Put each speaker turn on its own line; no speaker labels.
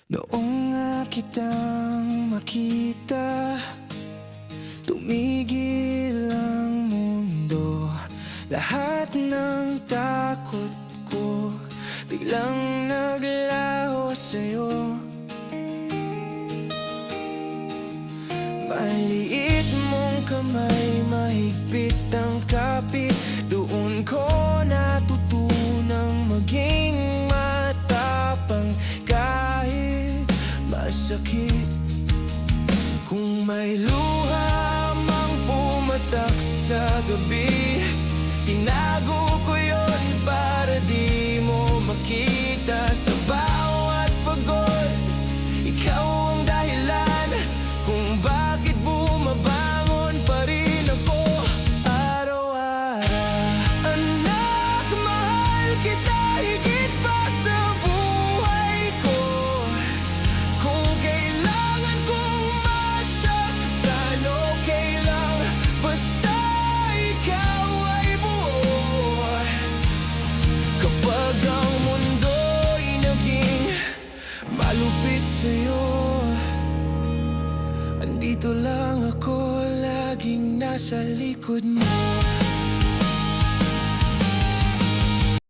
Noong nga kitang makita, tumigil ang mundo. Lahat ng takot ko biglang naglaho sa'yo. Maliit mong kamay, mahigpit ang kapit. Doon ko natutunang maging matapang kahit masakit. Kung may luha mang pumatak sa gabi, tinago ko yun para di mo makita. Sa bawat pagod, ikaw ang dahilan kung bakit bumabangon pa rin ako araw-araw. Anak, mahal kita higit pa sa buhay ko. Kung kailangan kong masaktan, okay lang, basta ikaw ay buo. Kapag ang mundo'y naging malupit sa'yo, andito lang ako, laging nasa likod mo.